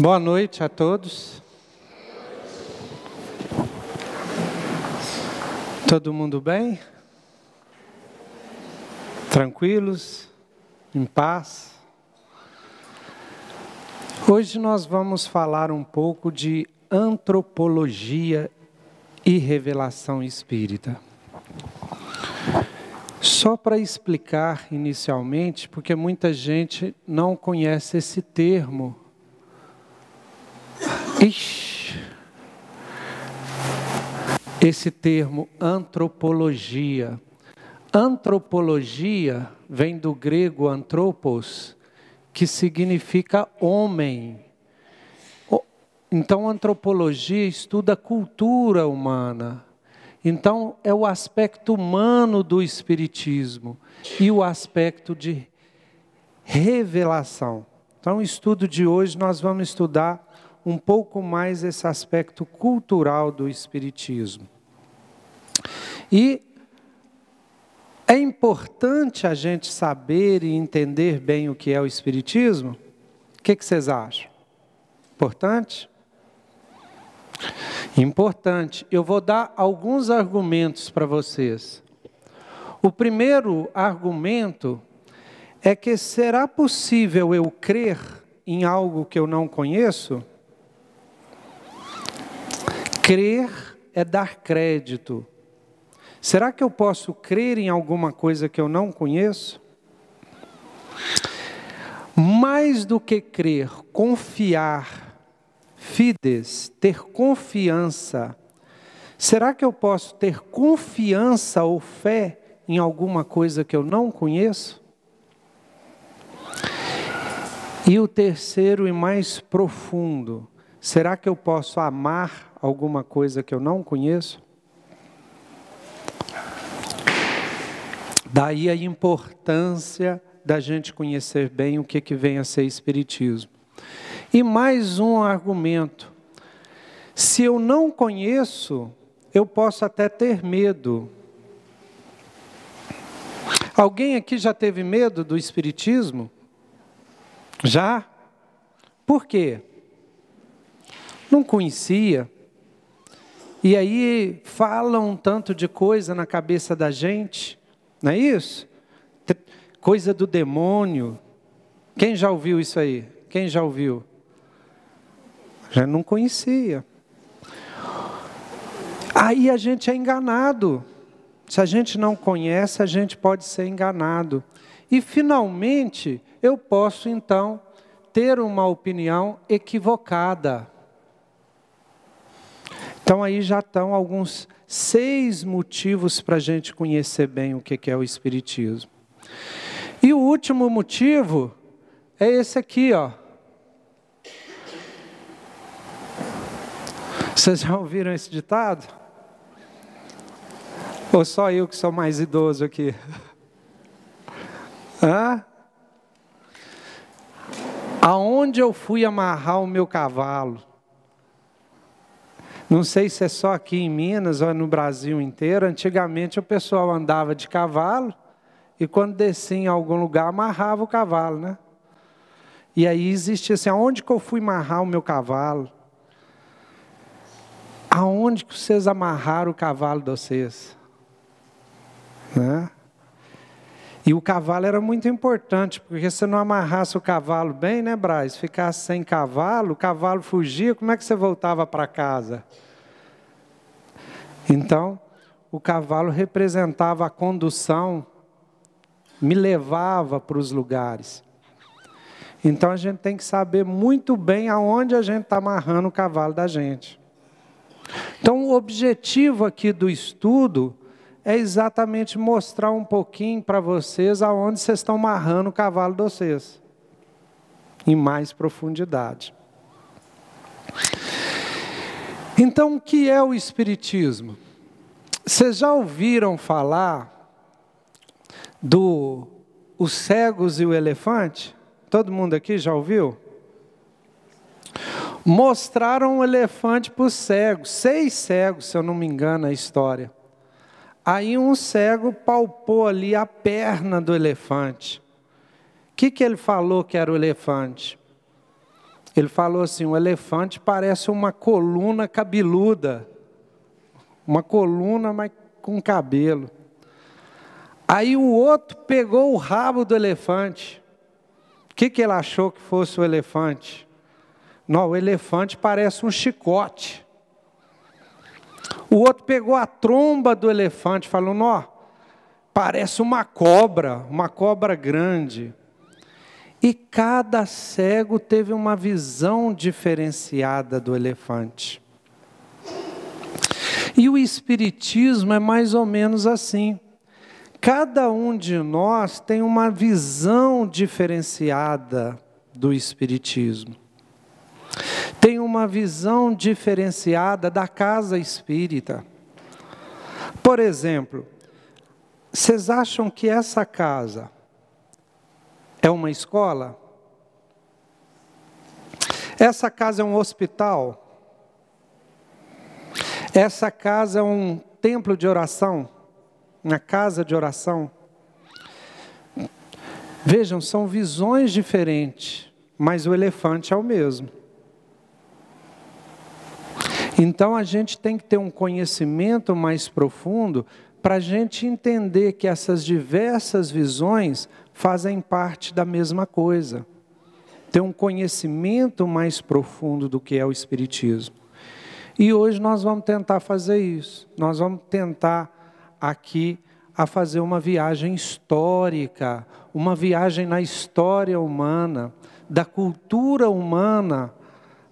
Boa noite a todos. Todo mundo bem? Tranquilos? Em paz? Hoje nós vamos falar um pouco de antropologia e revelação espírita. Só para explicar inicialmente, porque muita gente não conhece esse termo. Esse termo antropologia. Antropologia vem do grego anthropos, que significa homem. Então, antropologia estuda a cultura humana. Então, é o aspecto humano do espiritismo e o aspecto de revelação. Então, o estudo de hoje nós vamos estudar um pouco mais esse aspecto cultural do espiritismo. E é importante a gente saber e entender bem o que é o espiritismo? O que vocês acham? Importante? Importante. Eu vou dar alguns argumentos para vocês. O primeiro argumento é que será possível eu crer em algo que eu não conheço? Crer é dar crédito. Será que eu posso crer em alguma coisa que eu não conheço? Mais do que crer, confiar, fides, ter confiança. Será que eu posso ter confiança ou fé em alguma coisa que eu não conheço? E o terceiro e mais profundo, será que eu posso amar alguma coisa que eu não conheço? Daí a importância da gente conhecer bem o que vem a ser espiritismo. E mais um argumento. Se eu não conheço, eu posso até ter medo. Alguém aqui já teve medo do espiritismo? Já? Por quê? Não conhecia. E aí falam um tanto de coisa na cabeça da gente, não é isso? Coisa do demônio. Quem já ouviu isso aí? Quem já ouviu? Já não conhecia. Aí a gente é enganado. Se a gente não conhece, a gente pode ser enganado. E finalmente, eu posso então ter uma opinião equivocada. Então aí já estão alguns 6 motivos para a gente conhecer bem o que é o espiritismo. E o último motivo é esse aqui, ó. Vocês já ouviram esse ditado? Ou só eu que sou mais idoso aqui? Hã? Aonde eu fui amarrar o meu cavalo? Não sei se é só aqui em Minas ou no Brasil inteiro. Antigamente o pessoal andava de cavalo e quando descia em algum lugar amarrava o cavalo, né? E aí existia assim, aonde que eu fui amarrar o meu cavalo? Aonde que vocês amarraram o cavalo de vocês? Né? E o cavalo era muito importante, porque se não amarrasse o cavalo bem, né, Braz? Ficasse sem cavalo, o cavalo fugia, como é que você voltava para casa? Então, o cavalo representava a condução, me levava para os lugares. Então, a gente tem que saber muito bem aonde a gente está amarrando o cavalo da gente. Então, o objetivo aqui do estudo é exatamente mostrar um pouquinho para vocês aonde vocês estão amarrando o cavalo de vocês, em mais profundidade. Então, o que é o espiritismo? Vocês já ouviram falar os cegos e o elefante? Todo mundo aqui já ouviu? Mostraram um elefante para os cegos, 6 cegos, se eu não me engano a história. Aí um cego palpou ali a perna do elefante. O que ele falou que era o elefante? Ele falou assim, o elefante parece uma coluna cabeluda. Uma coluna, mas com cabelo. Aí o outro pegou o rabo do elefante. O que ele achou que fosse o elefante? Não, o elefante parece um chicote. O outro pegou a tromba do elefante, falou, não, parece uma cobra grande. E cada cego teve uma visão diferenciada do elefante. E o Espiritismo é mais ou menos assim. Cada um de nós tem uma visão diferenciada do Espiritismo. Tem uma visão diferenciada da casa espírita. Por exemplo, vocês acham que essa casa é uma escola? Essa casa é um hospital? Essa casa é um templo de oração? Uma casa de oração? Vejam, são visões diferentes, mas o elefante é o mesmo. Então a gente tem que ter um conhecimento mais profundo para a gente entender que essas diversas visões fazem parte da mesma coisa. Ter um conhecimento mais profundo do que é o Espiritismo. E hoje nós vamos tentar fazer isso. Nós vamos tentar aqui a fazer uma viagem histórica, uma viagem na história humana, da cultura humana,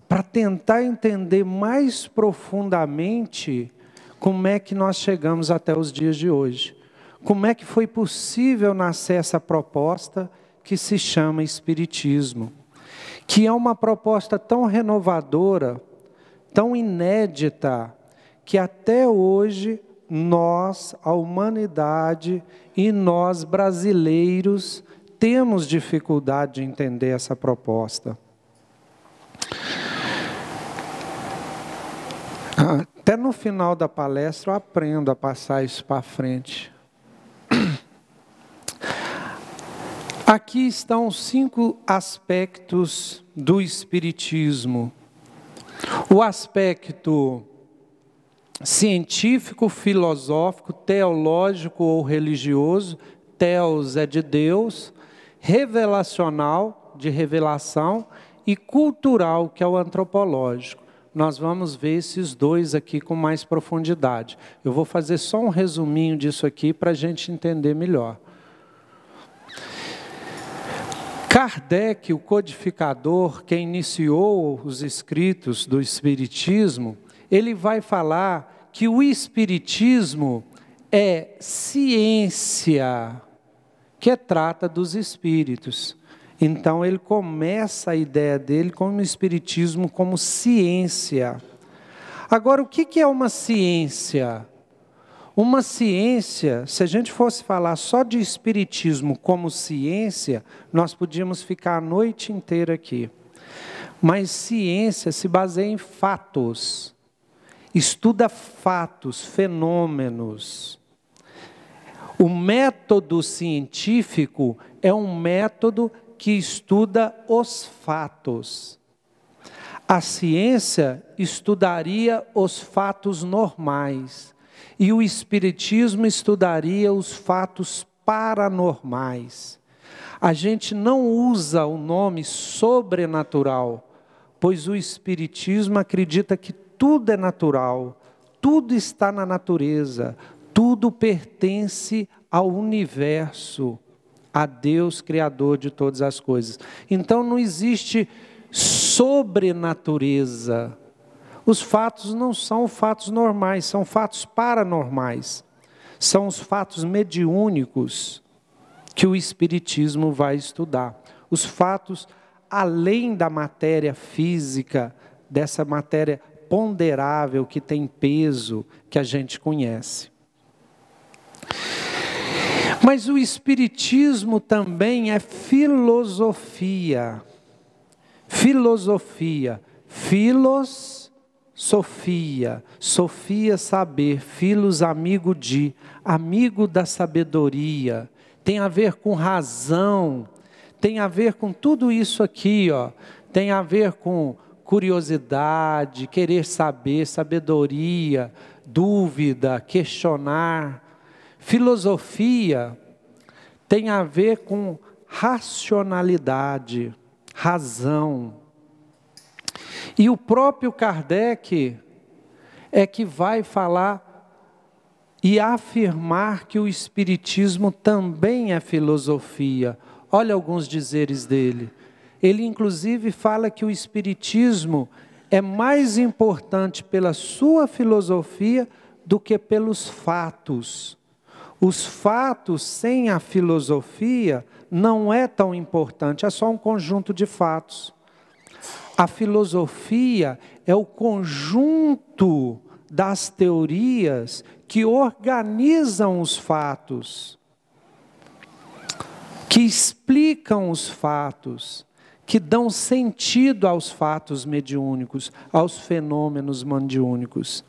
para tentar entender mais profundamente como é que nós chegamos até os dias de hoje. Como é que foi possível nascer essa proposta que se chama Espiritismo, que é uma proposta tão renovadora, tão inédita, que até hoje nós, a humanidade e nós brasileiros, temos dificuldade de entender essa proposta. Até no final da palestra eu aprendo a passar isso para frente. Aqui estão 5 aspectos do Espiritismo. O aspecto científico, filosófico, teológico ou religioso, teos é de Deus, revelacional, de revelação, e cultural, que é o antropológico. Nós vamos ver esses 2 aqui com mais profundidade. Eu vou fazer só um resuminho disso aqui para a gente entender melhor. Kardec, o codificador, que iniciou os escritos do Espiritismo, ele vai falar que o Espiritismo é ciência que trata dos espíritos. Então ele começa a ideia dele com o Espiritismo como ciência. Agora, o que é uma ciência? Uma ciência, se a gente fosse falar só de Espiritismo como ciência, nós podíamos ficar a noite inteira aqui. Mas ciência se baseia em fatos, estuda fatos, fenômenos. O método científico é um método que estuda os fatos. A ciência estudaria os fatos normais. E o Espiritismo estudaria os fatos paranormais. A gente não usa o nome sobrenatural, pois o Espiritismo acredita que tudo é natural, tudo está na natureza, tudo pertence ao universo, a Deus, Criador de todas as coisas. Então não existe sobrenatureza. Os fatos não são fatos normais, são fatos paranormais. São os fatos mediúnicos que o Espiritismo vai estudar. Os fatos além da matéria física, dessa matéria ponderável que tem peso, que a gente conhece. Mas o Espiritismo também é filosofia. Filosofia. Sofia, Sofia saber, filos amigo de, amigo da sabedoria, tem a ver com razão, tem a ver com tudo isso aqui, ó, tem a ver com curiosidade, querer saber, sabedoria, dúvida, questionar. Filosofia tem a ver com racionalidade, razão. E o próprio Kardec é que vai falar e afirmar que o Espiritismo também é filosofia. Olha alguns dizeres dele. Ele inclusive fala que o Espiritismo é mais importante pela sua filosofia do que pelos fatos. Os fatos sem a filosofia não é tão importante, é só um conjunto de fatos. A filosofia é o conjunto das teorias que organizam os fatos, que explicam os fatos, que dão sentido aos fatos mediúnicos, aos fenômenos mediúnicos.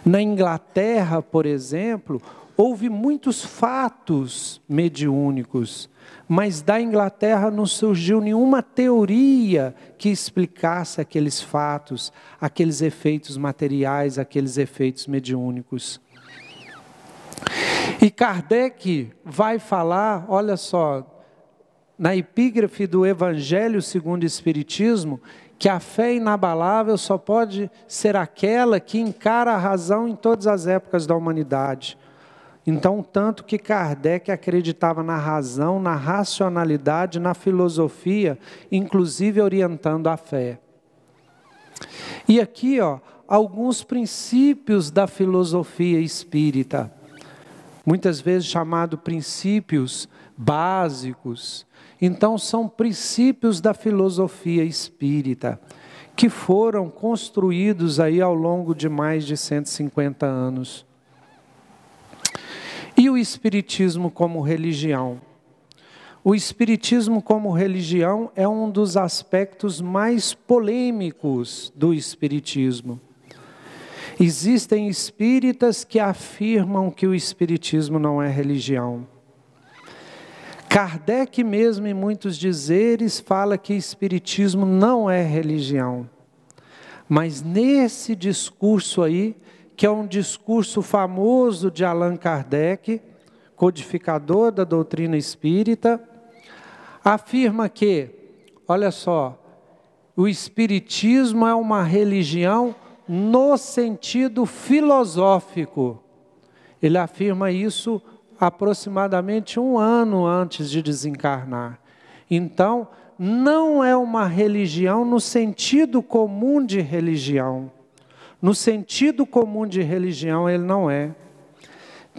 Na Inglaterra, por exemplo, houve muitos fatos mediúnicos, mas da Inglaterra não surgiu nenhuma teoria que explicasse aqueles fatos, aqueles efeitos materiais, aqueles efeitos mediúnicos. E Kardec vai falar, olha só, na epígrafe do Evangelho segundo o Espiritismo, que a fé inabalável só pode ser aquela que encara a razão em todas as épocas da humanidade. Então, tanto que Kardec acreditava na razão, na racionalidade, na filosofia, inclusive orientando a fé. E aqui, alguns princípios da filosofia espírita, muitas vezes chamados princípios básicos. Então, são princípios da filosofia espírita, que foram construídos aí ao longo de mais de 150 anos. E o Espiritismo como religião? O Espiritismo como religião é um dos aspectos mais polêmicos do Espiritismo. Existem espíritas que afirmam que o Espiritismo não é religião. Kardec mesmo, em muitos dizeres, fala que Espiritismo não é religião. Mas nesse discurso aí, que é um discurso famoso de Allan Kardec, codificador da doutrina espírita, afirma que, olha só, o Espiritismo é uma religião no sentido filosófico. Ele afirma isso aproximadamente 1 ano antes de desencarnar. Então, não é uma religião no sentido comum de religião. No sentido comum de religião, ele não é.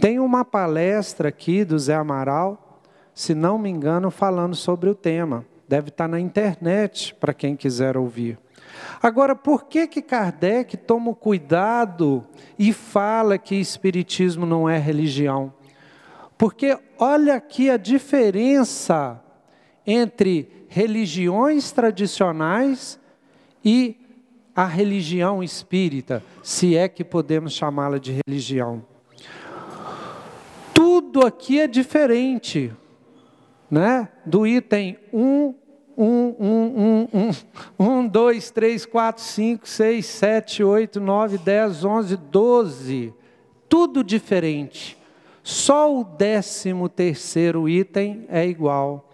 Tem uma palestra aqui do Zé Amaral, se não me engano, falando sobre o tema. Deve estar na internet, para quem quiser ouvir. Agora, por que Kardec toma cuidado e fala que Espiritismo não é religião? Porque olha aqui a diferença entre religiões tradicionais e a religião espírita, se é que podemos chamá-la de religião. Tudo aqui é diferente, né? Do item 1, 2, 3, 4, 5, 6, 7, 8, 9, 10, 11, 12. Tudo diferente. Só o 13º item é igual.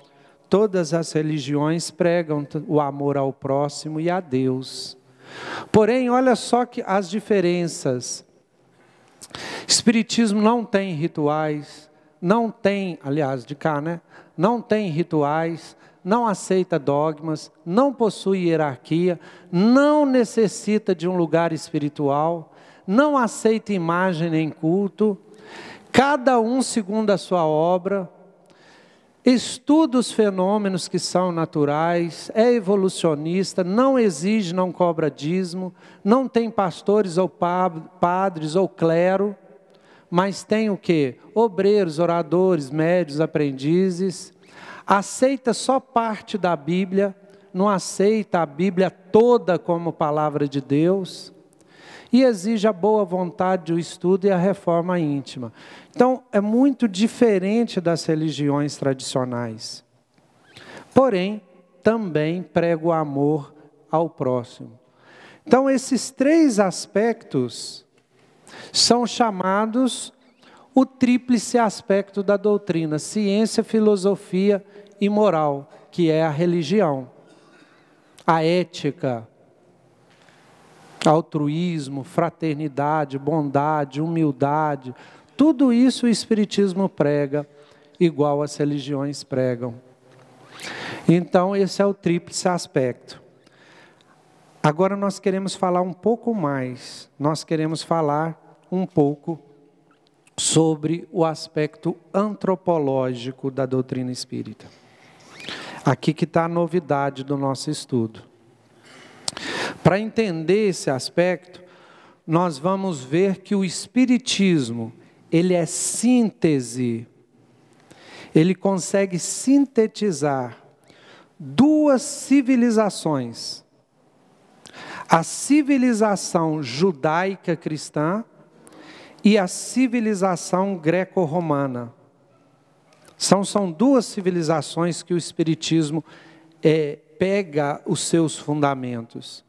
Todas as religiões pregam o amor ao próximo e a Deus. Porém, olha só que as diferenças. Espiritismo não tem rituais, não tem, aliás, de cá, né? Não tem rituais, não aceita dogmas, não possui hierarquia, não necessita de um lugar espiritual, não aceita imagem nem culto, cada um segundo a sua obra, estuda os fenômenos que são naturais, é evolucionista, não exige, não cobra dízimo, não tem pastores ou padres ou clero, mas tem o quê? Obreiros, oradores, médios, aprendizes. Aceita só parte da Bíblia, não aceita a Bíblia toda como palavra de Deus. E exige a boa vontade do estudo e a reforma íntima. Então, é muito diferente das religiões tradicionais. Porém, também prega o amor ao próximo. Então, esses 3 aspectos são chamados o tríplice aspecto da doutrina: ciência, filosofia e moral, que é a religião, a ética, altruísmo, fraternidade, bondade, humildade. Tudo isso o Espiritismo prega, igual as religiões pregam. Então, esse é o tríplice aspecto. Agora nós queremos falar um pouco mais. Nós queremos falar um pouco sobre o aspecto antropológico da doutrina espírita. Aqui que está a novidade do nosso estudo. Para entender esse aspecto, nós vamos ver que o Espiritismo, ele é síntese. Ele consegue sintetizar 2 civilizações. A civilização judaica cristã e a civilização greco-romana. São 2 civilizações que o Espiritismo pega os seus fundamentos.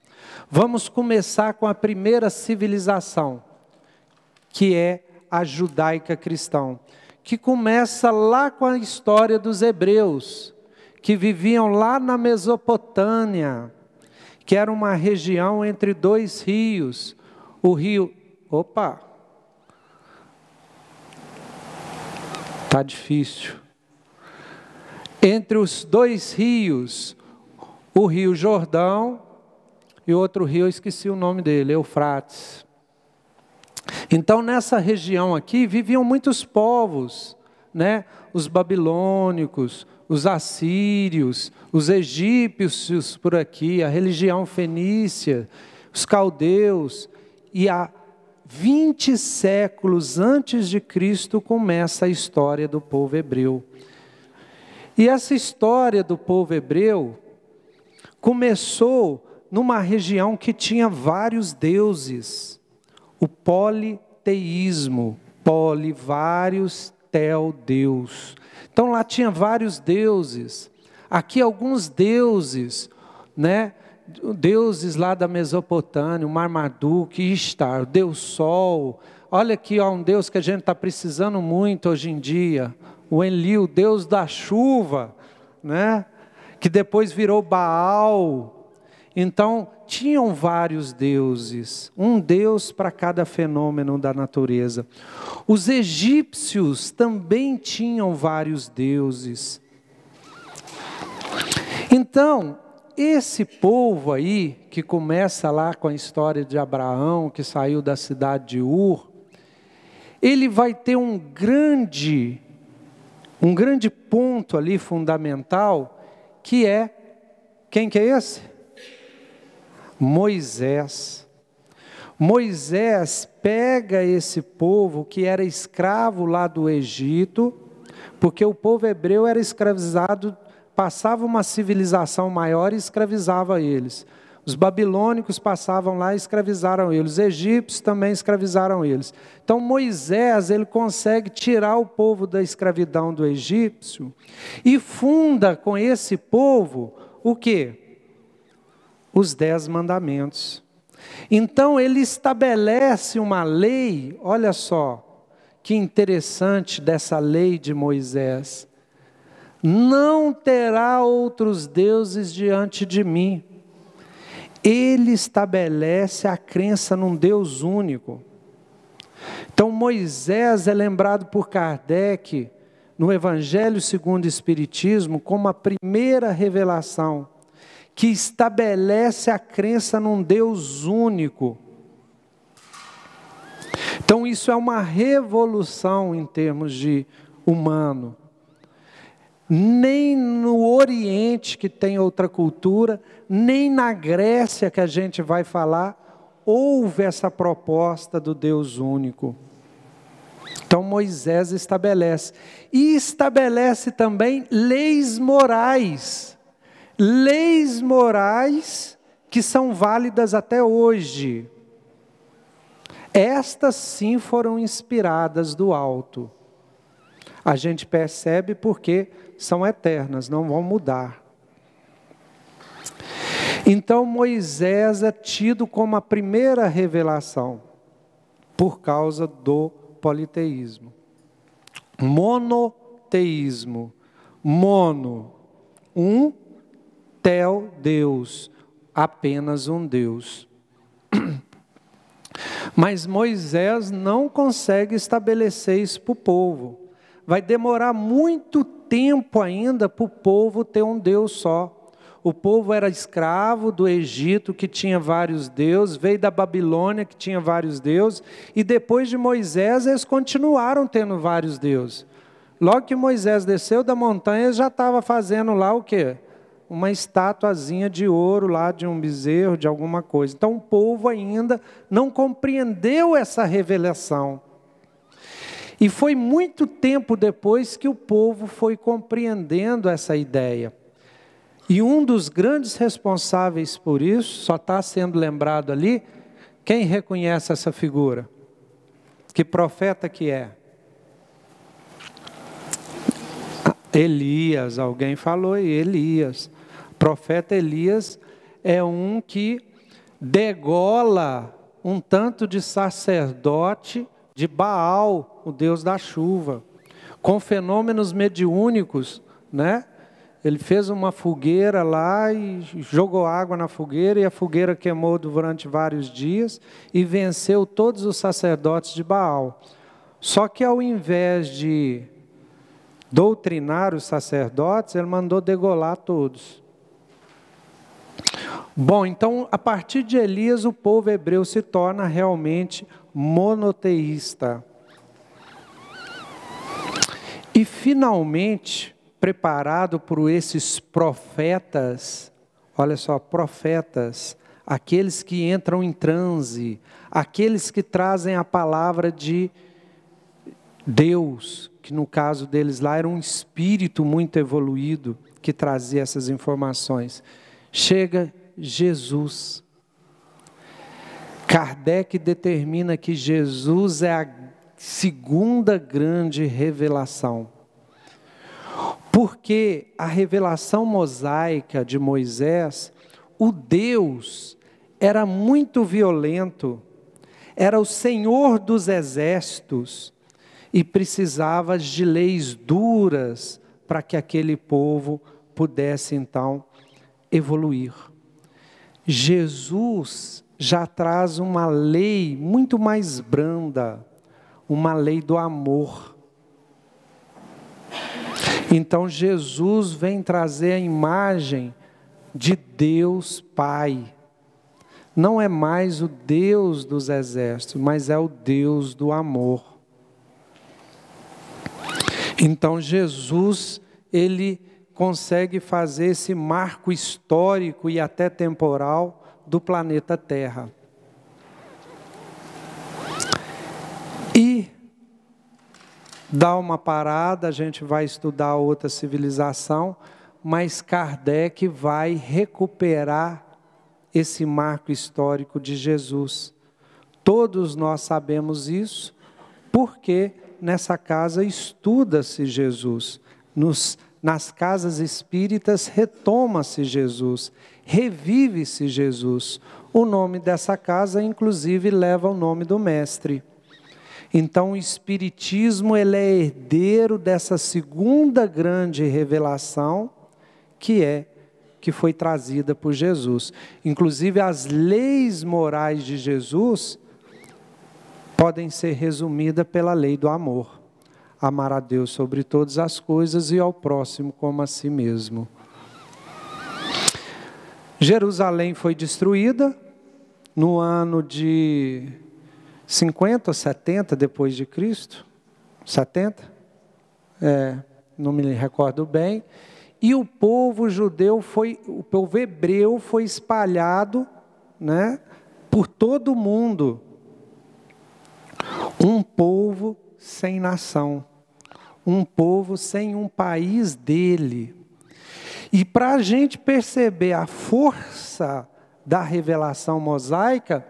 Vamos começar com a primeira civilização, que é a judaica cristã, que começa lá com a história dos hebreus, que viviam lá na Mesopotâmia, que era uma região entre 2 rios. O rio... Opa! Está difícil. Entre os 2 rios, o rio Jordão e outro rio, eu esqueci o nome dele, Eufrates. Então, nessa região aqui, viviam muitos povos, né? Os babilônicos, os assírios, os egípcios por aqui, a religião fenícia, os caldeus. E há 20 séculos antes de Cristo começa a história do povo hebreu. E essa história do povo hebreu começou numa região que tinha vários deuses. O politeísmo, vários, tel, Deus. Então lá tinha vários deuses. Aqui alguns deuses, né? Deuses lá da Mesopotâmia, o Marmaduke, Ishtar, o Deus Sol. Olha aqui, ó, um Deus que a gente está precisando muito hoje em dia. O Enlil, Deus da chuva, né? Que depois virou Baal. Então, tinham vários deuses, um deus para cada fenômeno da natureza. Os egípcios também tinham vários deuses. Então, esse povo aí, que começa lá com a história de Abraão, que saiu da cidade de Ur, ele vai ter um grande ponto ali fundamental, que é, quem que é esse? Moisés. Moisés pega esse povo que era escravo lá do Egito, porque o povo hebreu era escravizado, passava uma civilização maior e escravizava eles. Os babilônicos passavam lá e escravizaram eles. Os egípcios também escravizaram eles. Então Moisés, ele consegue tirar o povo da escravidão do egípcio e funda com esse povo o quê? Os 10 mandamentos. Então ele estabelece uma lei, olha só, que interessante dessa lei de Moisés. Não terá outros deuses diante de mim. Ele estabelece a crença num Deus único. Então Moisés é lembrado por Kardec no Evangelho segundo o Espiritismo como a primeira revelação que estabelece a crença num Deus único. Então isso é uma revolução em termos de humano. Nem no Oriente, que tem outra cultura, nem na Grécia, que a gente vai falar, houve essa proposta do Deus único. Então Moisés estabelece. E estabelece também leis morais. Leis morais que são válidas até hoje. Estas sim foram inspiradas do alto. A gente percebe porque são eternas, não vão mudar. Então Moisés é tido como a primeira revelação, por causa do politeísmo. Monoteísmo. Mono, um, tel, Deus, apenas um Deus. Mas Moisés não consegue estabelecer isso para o povo. Vai demorar muito tempo ainda para o povo ter um Deus só. O povo era escravo do Egito, que tinha vários deuses, veio da Babilônia, que tinha vários deuses, e depois de Moisés, eles continuaram tendo vários deuses. Logo que Moisés desceu da montanha, ele já estava fazendo lá o quê? Uma estatuazinha de ouro lá, de um bezerro, de alguma coisa. Então o povo ainda não compreendeu essa revelação. E foi muito tempo depois que o povo foi compreendendo essa ideia. E um dos grandes responsáveis por isso, só está sendo lembrado ali, quem reconhece essa figura? Que profeta que é? Elias, alguém falou aí, Elias. Profeta Elias é um que degola um tanto de sacerdote de Baal, o Deus da chuva, com fenômenos mediúnicos, né? Ele fez uma fogueira lá e jogou água na fogueira, e a fogueira queimou durante vários dias e venceu todos os sacerdotes de Baal. Só que ao invés de doutrinar os sacerdotes, ele mandou degolar todos. Bom, então, a partir de Elias, o povo hebreu se torna realmente monoteísta. E, finalmente, preparado por esses profetas, olha só, profetas, aqueles que entram em transe, aqueles que trazem a palavra de Deus, que no caso deles lá era um espírito muito evoluído, que trazia essas informações. Chega Jesus. Kardec determina que Jesus é a segunda grande revelação. Porque a revelação mosaica de Moisés, o Deus era muito violento, era o Senhor dos exércitos e precisava de leis duras para que aquele povo pudesse então evoluir. Jesus já traz uma lei muito mais branda, uma lei do amor. Então Jesus vem trazer a imagem de Deus Pai. Não é mais o Deus dos exércitos, mas é o Deus do amor. Então Jesus, ele consegue fazer esse marco histórico e até temporal do planeta Terra. E dá uma parada, a gente vai estudar outra civilização, mas Kardec vai recuperar esse marco histórico de Jesus. Todos nós sabemos isso, porque nessa casa estuda-se Jesus. Nas casas espíritas retoma-se Jesus, revive-se Jesus. O nome dessa casa, inclusive, leva o nome do mestre. Então o Espiritismo ele é herdeiro dessa segunda grande revelação, que foi trazida por Jesus. Inclusive as leis morais de Jesus podem ser resumidas pela lei do amor. Amar a Deus sobre todas as coisas e ao próximo como a si mesmo. Jerusalém foi destruída no ano de 50 ou 70 depois de Cristo. 70? Não me recordo bem. E o povo judeu o povo hebreu foi espalhado, né, por todo o mundo. Um povo sem nação. Um povo sem um país dele. E para a gente perceber a força da revelação mosaica,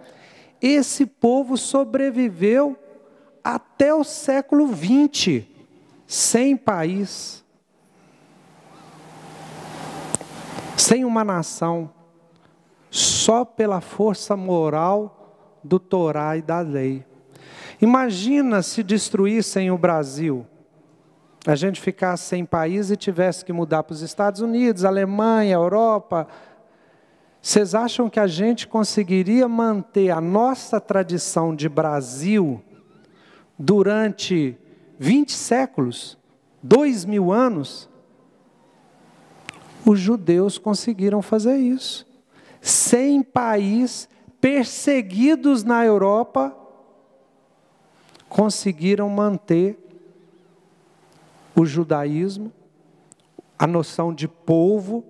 esse povo sobreviveu até o século XX, sem país, sem uma nação. só pela força moral do Torá e da lei. Imagina se destruíssem o Brasil, a gente ficasse sem país e tivesse que mudar para os Estados Unidos, Alemanha, Europa. Vocês acham que a gente conseguiria manter a nossa tradição de Brasil durante 20 séculos, 2000 anos? Os judeus conseguiram fazer isso. Sem país, perseguidos na Europa, conseguiram manter o judaísmo, a noção de povo.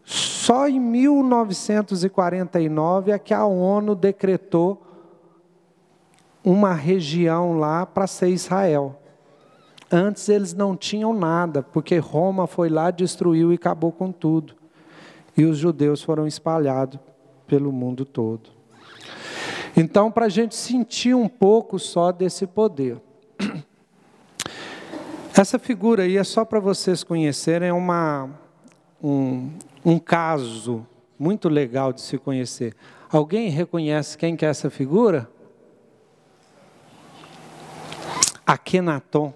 Só em 1949 é que a ONU decretou uma região lá para ser Israel. Antes eles não tinham nada, porque Roma foi lá, destruiu e acabou com tudo. E os judeus foram espalhados pelo mundo todo. Então, para a gente sentir um pouco só desse poder. Essa figura aí é só para vocês conhecerem, é um caso muito legal de se conhecer. Alguém reconhece quem que é essa figura? Akenaton.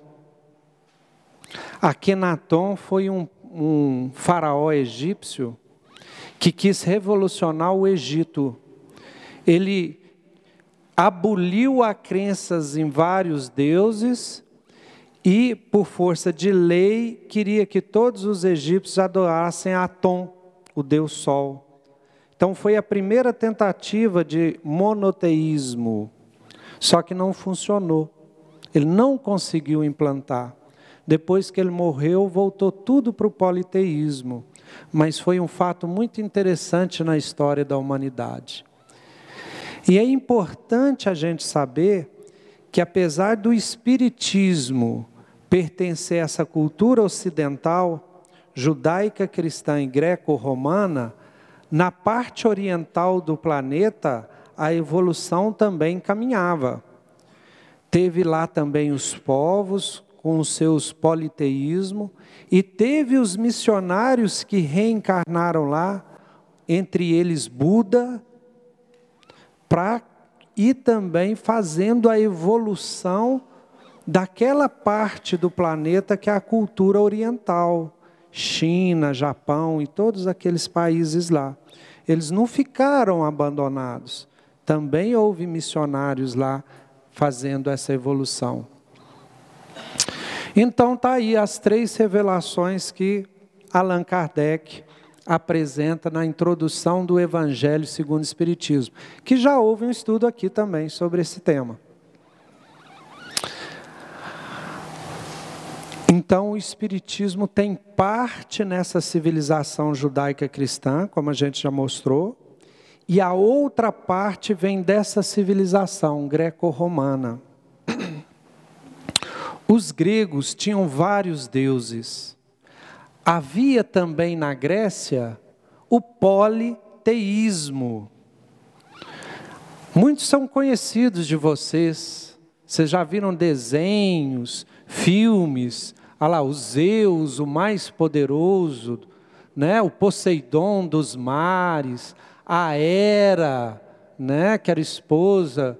Akenaton foi um faraó egípcio que quis revolucionar o Egito. Ele aboliu as crenças em vários deuses e, por força de lei, queria que todos os egípcios adorassem Atom, o deus Sol. Então foi a primeira tentativa de monoteísmo, só que não funcionou. Ele não conseguiu implantar. Depois que ele morreu, voltou tudo para o politeísmo. Mas foi um fato muito interessante na história da humanidade. E é importante a gente saber que, apesar do espiritismo pertencer a essa cultura ocidental, judaica, cristã e greco-romana, na parte oriental do planeta, a evolução também caminhava. Teve lá também os povos com os seus politeísmos, e teve os missionários que reencarnaram lá, entre eles Buda, para ir também fazendo a evolução daquela parte do planeta que é a cultura oriental, China, Japão e todos aqueles países lá. Eles não ficaram abandonados, também houve missionários lá fazendo essa evolução. Então está aí as 3 revelações que Allan Kardec apresenta na introdução do Evangelho segundo o Espiritismo, que já houve um estudo aqui também sobre esse tema. Então o Espiritismo tem parte nessa civilização judaica cristã, como a gente já mostrou, e a outra parte vem dessa civilização greco-romana. Os gregos tinham vários deuses. Havia também na Grécia o politeísmo. Muitos são conhecidos de vocês. Vocês já viram desenhos, filmes, olha lá, o Zeus, o mais poderoso, né? O Poseidon dos mares, a Hera, né? Que era esposa,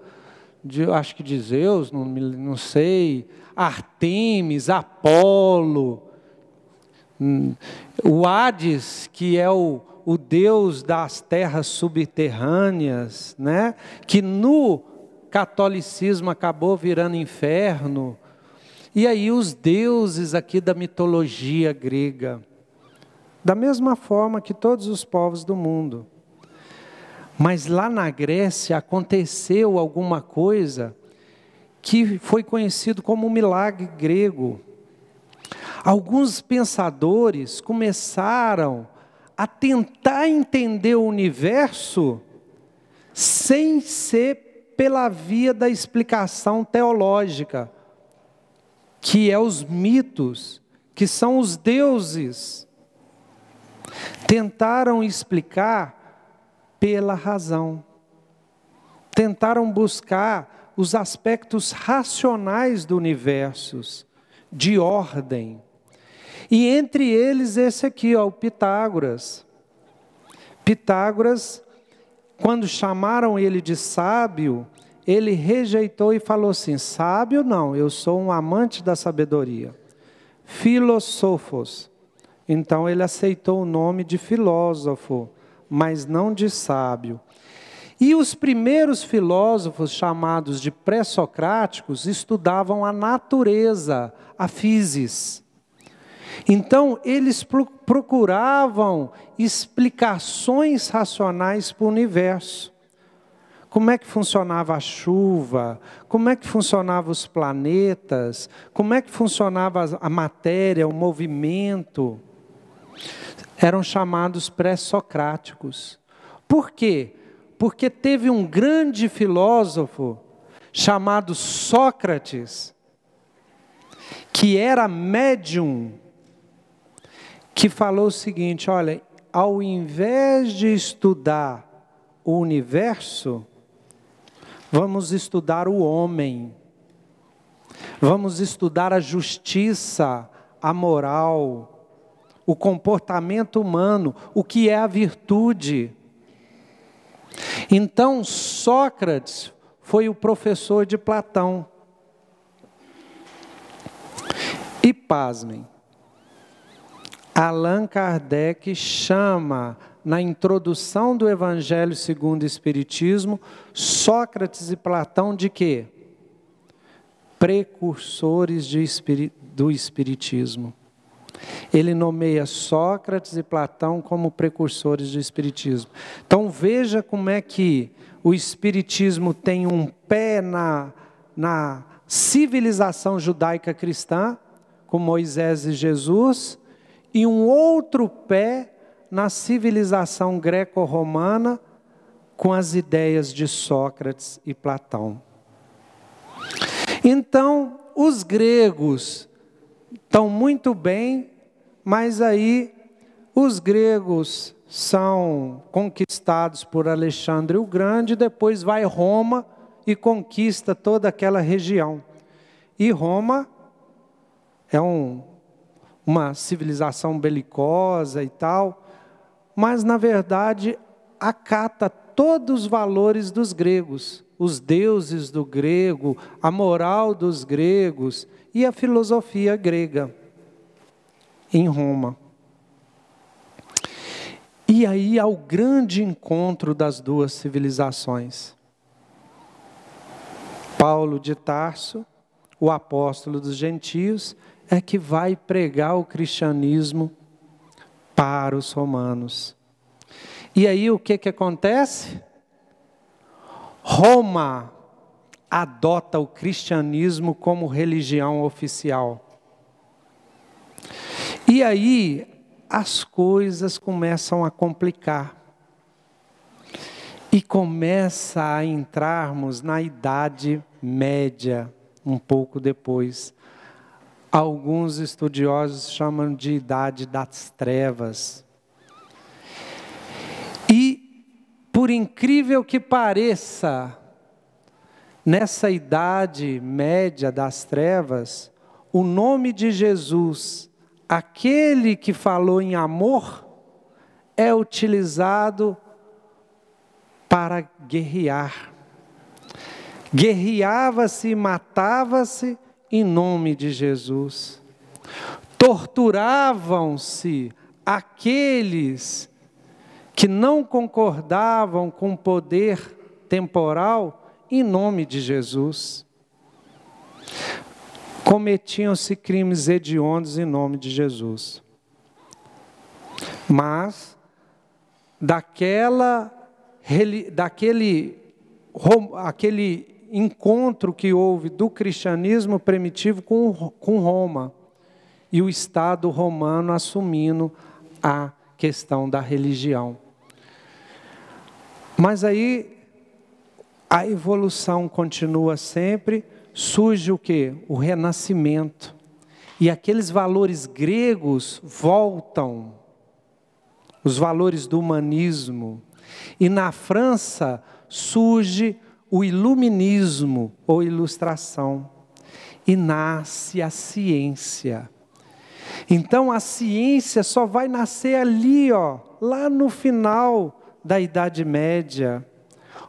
acho que de Zeus, não sei, Artemis, Apolo, o Hades, que é o deus das terras subterrâneas, né? Que no catolicismo acabou virando inferno. E aí os deuses aqui da mitologia grega, da mesma forma que todos os povos do mundo. Mas lá na Grécia aconteceu alguma coisa que foi conhecido como um milagre grego. Alguns pensadores começaram a tentar entender o universo sem ser pela via da explicação teológica, que é os mitos, que são os deuses. Tentaram explicar pela razão. Tentaram buscar os aspectos racionais do universo, de ordem. E entre eles esse aqui, ó, o Pitágoras. Pitágoras quando chamaram ele de sábio, ele rejeitou e falou assim: sábio não, eu sou um amante da sabedoria. Filosofos. Então ele aceitou o nome de filósofo, mas não de sábio. E os primeiros filósofos, chamados de pré-socráticos, estudavam a natureza, a physis. Então, eles procuravam explicações racionais para o universo. Como é que funcionava a chuva? Como é que funcionavam os planetas? Como é que funcionava a matéria, o movimento? Eram chamados pré-socráticos. Por quê? Porque teve um grande filósofo chamado Sócrates, que era médium, que falou o seguinte: olha, ao invés de estudar o universo, vamos estudar o homem, vamos estudar a justiça, a moral, o comportamento humano, o que é a virtude. Então, Sócrates foi o professor de Platão. E pasmem, Allan Kardec chama, na introdução do Evangelho segundo o Espiritismo, Sócrates e Platão de quê? Precursores do Espiritismo. Ele nomeia Sócrates e Platão como precursores do Espiritismo. Então veja como é que o Espiritismo tem um pé na civilização judaica cristã, com Moisés e Jesus, e um outro pé na civilização greco-romana, com as ideias de Sócrates e Platão. Então, os gregos estão muito bem, mas aí os gregos são conquistados por Alexandre o Grande, depois vai Roma e conquista toda aquela região. E Roma é uma civilização belicosa e tal, mas na verdade acata todos os valores dos gregos, os deuses do grego, a moral dos gregos e a filosofia grega em Roma. E aí há o grande encontro das duas civilizações. Paulo de Tarso, o apóstolo dos gentios, é que vai pregar o cristianismo para os romanos. E aí o que acontece? Roma adota o cristianismo como religião oficial. E aí as coisas começam a complicar. E começa a entrarmos na Idade Média, um pouco depois. Alguns estudiosos chamam de Idade das Trevas. E, por incrível que pareça, nessa Idade Média das Trevas, o nome de Jesus, aquele que falou em amor, é utilizado para guerrear. Guerreava-se e matava-se em nome de Jesus. Torturavam-se aqueles que não concordavam com o poder temporal em nome de Jesus. Cometiam-se crimes hediondos em nome de Jesus. Mas aquele encontro que houve do cristianismo primitivo com Roma, e o Estado romano assumindo a questão da religião. Mas aí a evolução continua sempre, surge o quê? O Renascimento. E aqueles valores gregos voltam, os valores do humanismo. E na França surge o iluminismo ou ilustração. E nasce a ciência. Então a ciência só vai nascer ali, lá no final da Idade Média.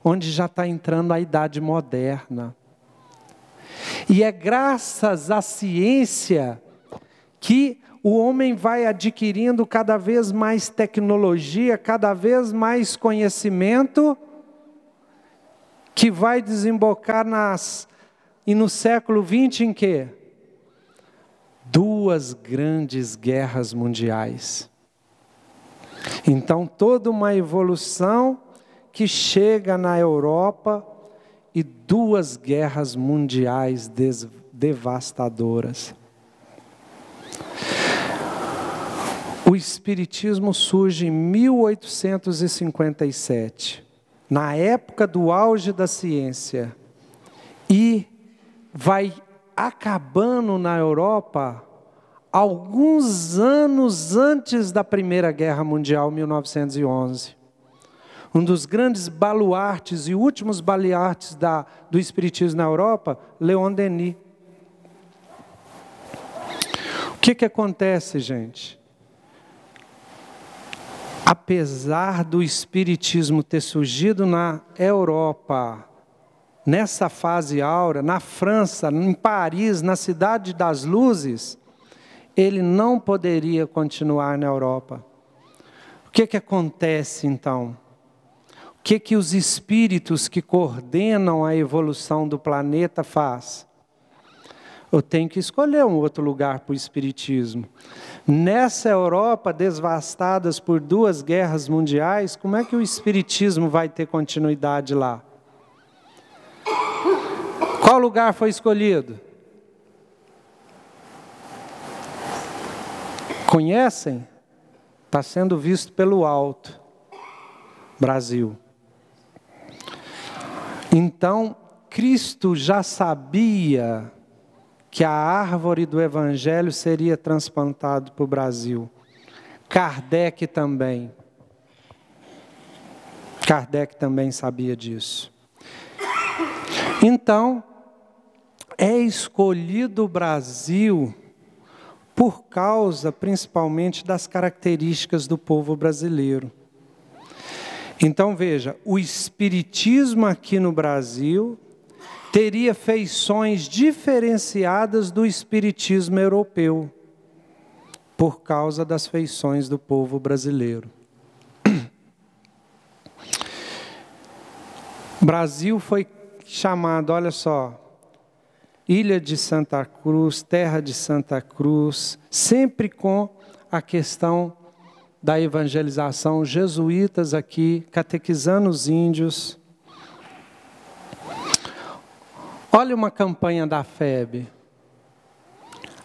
onde já está entrando a idade moderna. E é graças à ciência que o homem vai adquirindo cada vez mais tecnologia, cada vez mais conhecimento, que vai desembocar e no século XX em quê? 2 grandes guerras mundiais. Então, toda uma evolução que chega na Europa e 2 guerras mundiais devastadoras. O Espiritismo surge em 1857, na época do auge da ciência, e vai acabando na Europa alguns anos antes da Primeira Guerra Mundial, 1911. Um dos grandes baluartes e últimos baluartes do Espiritismo na Europa, Leon Denis. O que acontece, gente? Apesar do Espiritismo ter surgido na Europa, nessa fase áurea, na França, em Paris, na Cidade das Luzes, ele não poderia continuar na Europa. O que acontece então? O que os espíritos que coordenam a evolução do planeta fazem? Eu tenho que escolher um outro lugar para o Espiritismo. Nessa Europa, devastadas por 2 guerras mundiais, como é que o Espiritismo vai ter continuidade lá? Qual lugar foi escolhido? Conhecem? Está sendo visto pelo alto. Brasil. Então, Cristo já sabia que a árvore do Evangelho seria transplantado para o Brasil. Kardec também. Kardec também sabia disso. Então, é escolhido o Brasil por causa, principalmente, das características do povo brasileiro. Então, veja, o Espiritismo aqui no Brasil teria feições diferenciadas do Espiritismo europeu, por causa das feições do povo brasileiro. O Brasil foi chamado, olha só, Ilha de Santa Cruz, Terra de Santa Cruz, sempre com a questão da evangelização, jesuítas aqui, catequizando os índios. Olha uma campanha da FEB.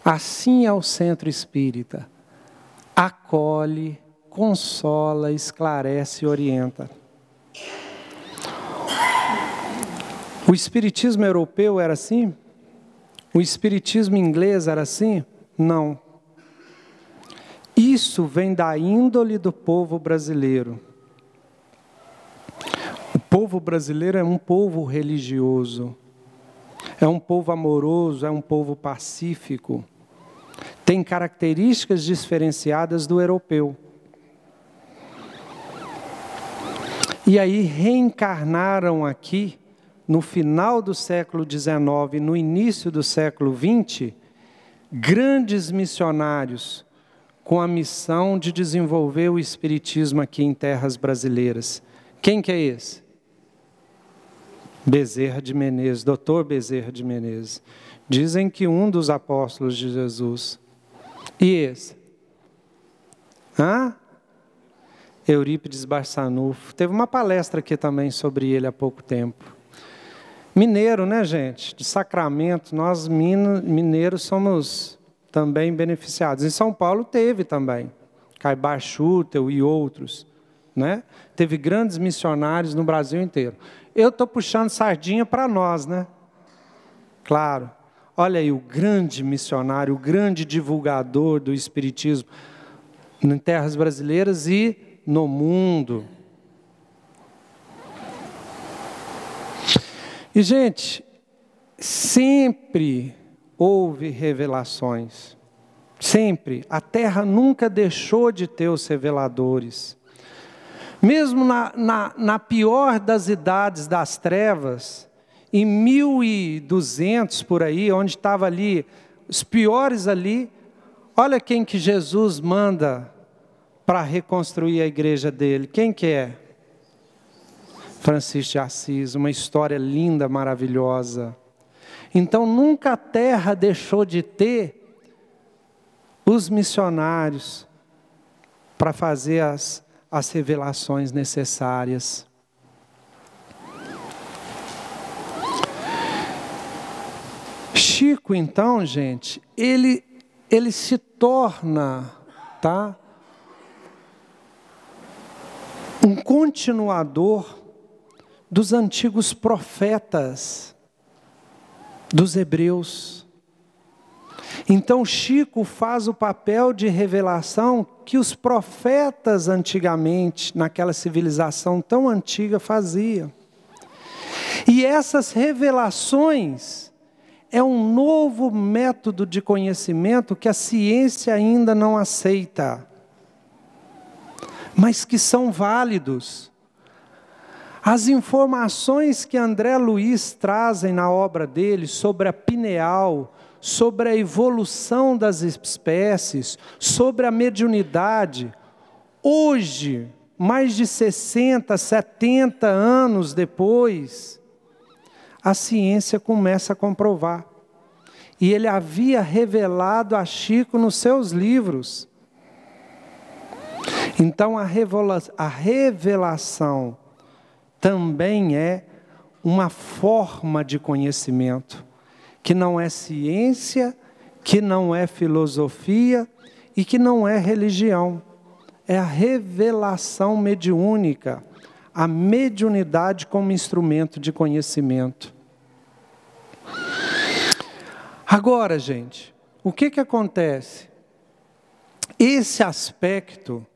Assim é o Centro Espírita. Acolhe, consola, esclarece e orienta. O Espiritismo europeu era assim? O Espiritismo inglês era assim? Não. Isso vem da índole do povo brasileiro. O povo brasileiro é um povo religioso. É um povo amoroso, é um povo pacífico. Tem características diferenciadas do europeu. E aí reencarnaram aqui, no final do século XIX, no início do século XX, grandes missionários com a missão de desenvolver o Espiritismo aqui em terras brasileiras. Quem que é esse? Bezerra de Menezes, Dr. Bezerra de Menezes. Dizem que um dos apóstolos de Jesus. E esse? Eurípides Barçanufo. Teve uma palestra aqui também sobre ele há pouco tempo. Mineiro, né, gente? De Sacramento, nós mineiros somos também beneficiados. Em São Paulo teve também. Caibar Schutel e outros. Né? Teve grandes missionários no Brasil inteiro. Eu estou puxando sardinha para nós, né? Claro. Olha aí, o grande missionário, o grande divulgador do Espiritismo em terras brasileiras e no mundo. E, gente, sempre houve revelações. Sempre. A Terra nunca deixou de ter os reveladores. Mesmo na pior das idades das trevas, em 1200 por aí, onde estava ali, os piores ali, olha quem que Jesus manda para reconstruir a igreja dele. Quem que é? Francisco de Assis, uma história linda, maravilhosa. Então nunca a terra deixou de ter os missionários para fazer as revelações necessárias. Chico, então, gente, ele se torna, tá, um continuador dos antigos profetas dos hebreus. Então Chico faz o papel de revelação que os profetas antigamente, naquela civilização tão antiga, faziam. E essas revelações é um novo método de conhecimento que a ciência ainda não aceita, mas que são válidos. As informações que André Luiz trazem na obra dele sobre a pineal, sobre a evolução das espécies, sobre a mediunidade, hoje, mais de 60, 70 anos depois, a ciência começa a comprovar. E ele havia revelado a Chico nos seus livros. Então a revelação também é uma forma de conhecimento, que não é ciência, que não é filosofia e que não é religião. É a revelação mediúnica, a mediunidade como instrumento de conhecimento. Agora, gente, o que acontece? Esse aspecto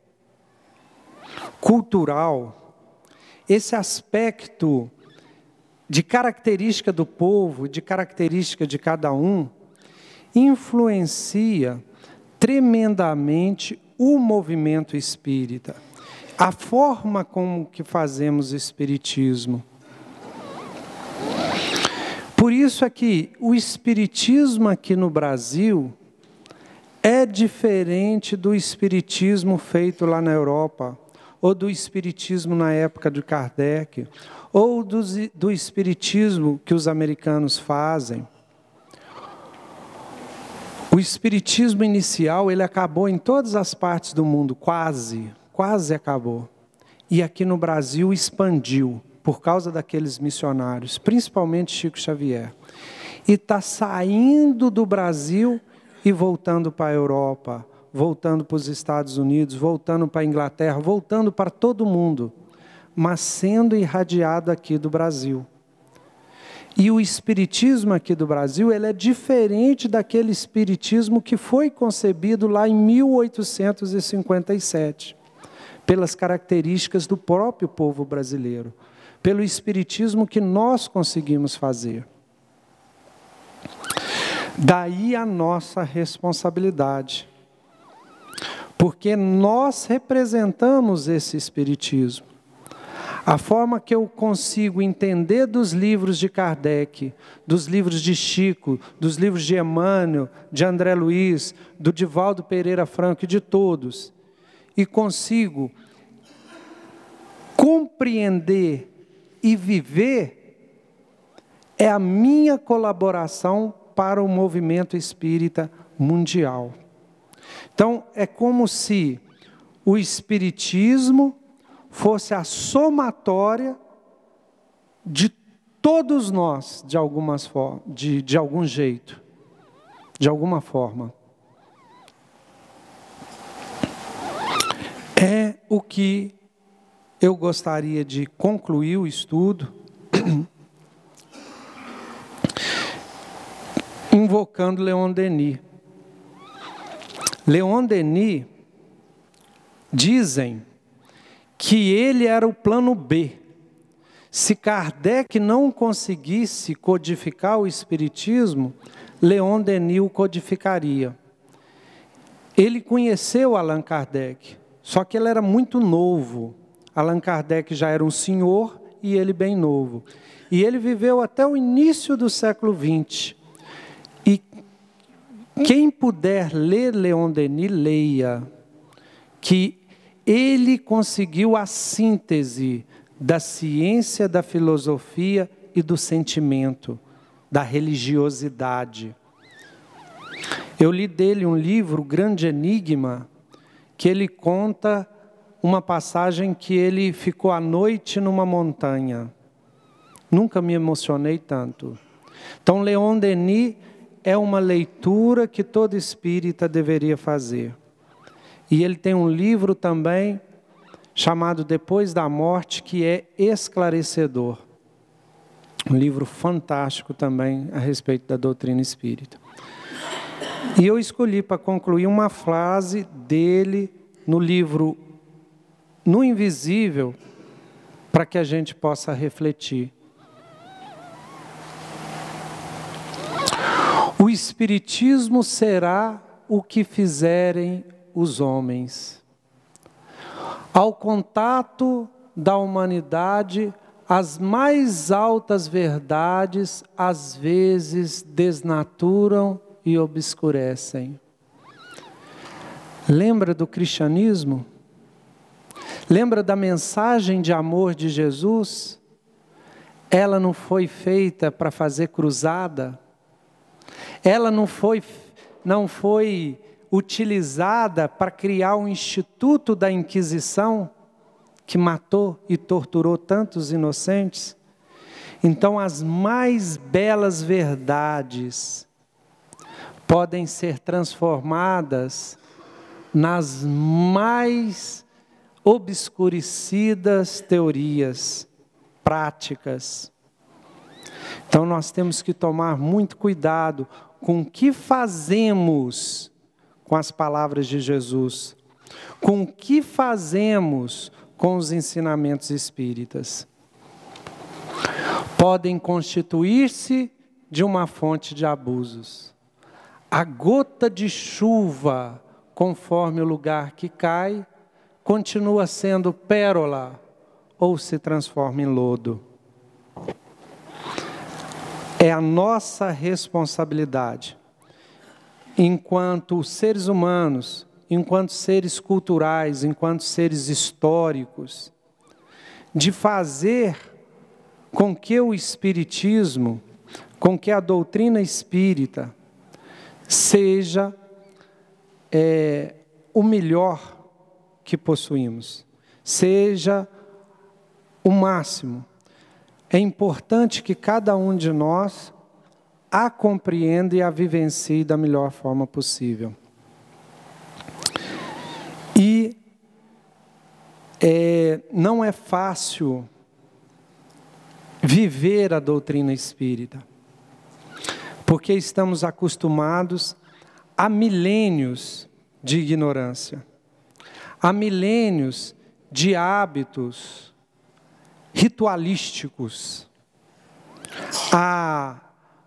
cultural, esse aspecto de característica do povo, de característica de cada um, influencia tremendamente o movimento espírita, a forma como que fazemos espiritismo. Por isso é que o espiritismo aqui no Brasil é diferente do espiritismo feito lá na Europa, ou do espiritismo na época de Kardec, ou do espiritismo que os americanos fazem. O espiritismo inicial, ele acabou em todas as partes do mundo, quase acabou. E aqui no Brasil expandiu, por causa daqueles missionários, principalmente Chico Xavier. E está saindo do Brasil e voltando para a Europa, voltando para os Estados Unidos, voltando para a Inglaterra, voltando para todo mundo, mas sendo irradiado aqui do Brasil. E o espiritismo aqui do Brasil, ele é diferente daquele espiritismo que foi concebido lá em 1857, pelas características do próprio povo brasileiro, pelo espiritismo que nós conseguimos fazer. Daí a nossa responsabilidade, porque nós representamos esse espiritismo. A forma que eu consigo entender dos livros de Kardec, dos livros de Chico, dos livros de Emmanuel, de André Luiz, do Divaldo Pereira Franco e de todos, e consigo compreender e viver, é a minha colaboração para o movimento espírita mundial. Então, é como se o espiritismo fosse a somatória de todos nós, de algum jeito, de alguma forma. É o que eu gostaria de concluir o estudo, invocando Leon Denis. Leon Denis, dizem que ele era o plano B. Se Kardec não conseguisse codificar o espiritismo, Leon Denis o codificaria. Ele conheceu Allan Kardec, só que ele era muito novo. Allan Kardec já era um senhor e ele bem novo. E ele viveu até o início do século XX. E quem puder ler Leon Denis, leia, que ele conseguiu a síntese da ciência, da filosofia e do sentimento, da religiosidade. Eu li dele um livro, Grande Enigma, que ele conta uma passagem que ele ficou à noite numa montanha. Nunca me emocionei tanto. Então, Leon Denis é uma leitura que todo espírita deveria fazer. E ele tem um livro também, chamado Depois da Morte, que é esclarecedor. Um livro fantástico também a respeito da doutrina espírita. E eu escolhi para concluir uma frase dele no livro No Invisível, para que a gente possa refletir. O Espiritismo será o que fizerem os homens. Ao contato da humanidade, as mais altas verdades às vezes desnaturam e obscurecem. Lembra do cristianismo? Lembra da mensagem de amor de Jesus? Ela não foi feita para fazer cruzada. Ela não foi utilizada para criar um instituto da Inquisição que matou e torturou tantos inocentes. Então, as mais belas verdades podem ser transformadas nas mais obscurecidas teorias, práticas. Então, nós temos que tomar muito cuidado com o que fazemos com as palavras de Jesus, com o que fazemos com os ensinamentos espíritas. Podem constituir-se de uma fonte de abusos. A gota de chuva, conforme o lugar que cai, continua sendo pérola ou se transforma em lodo. É a nossa responsabilidade, enquanto seres humanos, enquanto seres culturais, enquanto seres históricos, de fazer com que o Espiritismo, com que a doutrina espírita seja o melhor que possuímos, seja o máximo. É importante que cada um de nós a compreenda e a vivencie da melhor forma possível. E não é fácil viver a doutrina espírita, porque estamos acostumados a milênios de ignorância, a milênios de hábitos ritualísticos.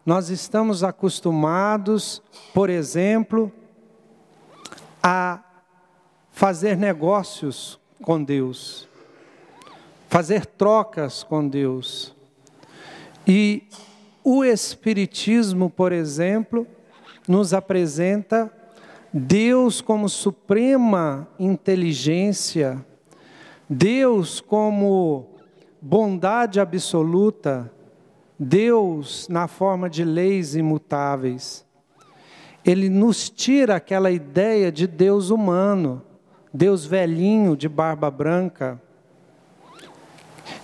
Nós estamos acostumados, por exemplo, a fazer negócios com Deus, fazer trocas com Deus. E o Espiritismo, por exemplo, nos apresenta Deus como suprema inteligência, Deus como bondade absoluta, Deus na forma de leis imutáveis. Ele nos tira aquela ideia de Deus humano, Deus velhinho de barba branca.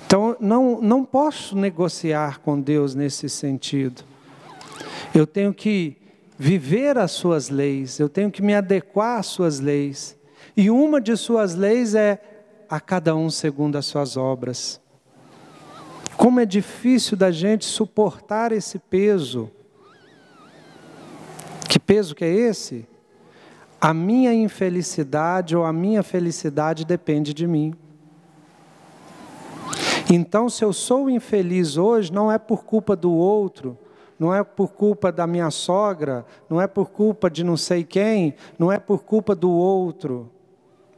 Então, não posso negociar com Deus nesse sentido. Eu tenho que viver as suas leis, eu tenho que me adequar às suas leis. E uma de suas leis é a cada um segundo as suas obras. Como é difícil da gente suportar esse peso. Que peso que é esse? A minha infelicidade ou a minha felicidade depende de mim. Então, se eu sou infeliz hoje, não é por culpa do outro, não é por culpa da minha sogra, não é por culpa de não sei quem, não é por culpa do outro.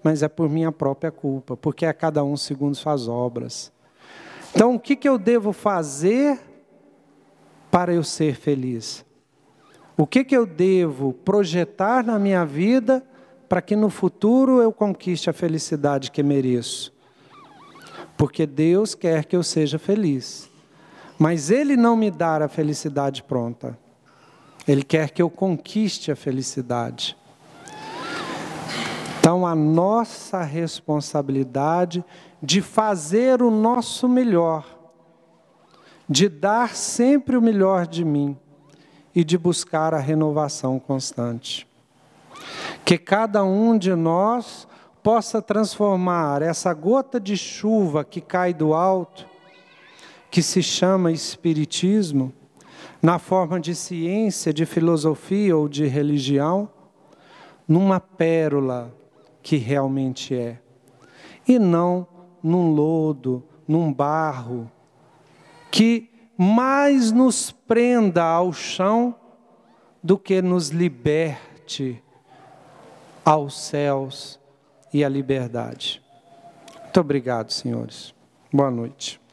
mas é por minha própria culpa, porque é cada um segundo suas obras. Então, o que eu devo fazer para eu ser feliz? O que eu devo projetar na minha vida para que no futuro eu conquiste a felicidade que mereço? Porque Deus quer que eu seja feliz, mas Ele não me dá a felicidade pronta. Ele quer que eu conquiste a felicidade. Então, a nossa responsabilidade de fazer o nosso melhor, de dar sempre o melhor de mim e de buscar a renovação constante. Que cada um de nós possa transformar essa gota de chuva que cai do alto, que se chama Espiritismo, na forma de ciência, de filosofia ou de religião, numa pérola que realmente é, e não num lodo, num barro, que mais nos prenda ao chão do que nos liberte aos céus e à liberdade. Muito obrigado, senhores. Boa noite.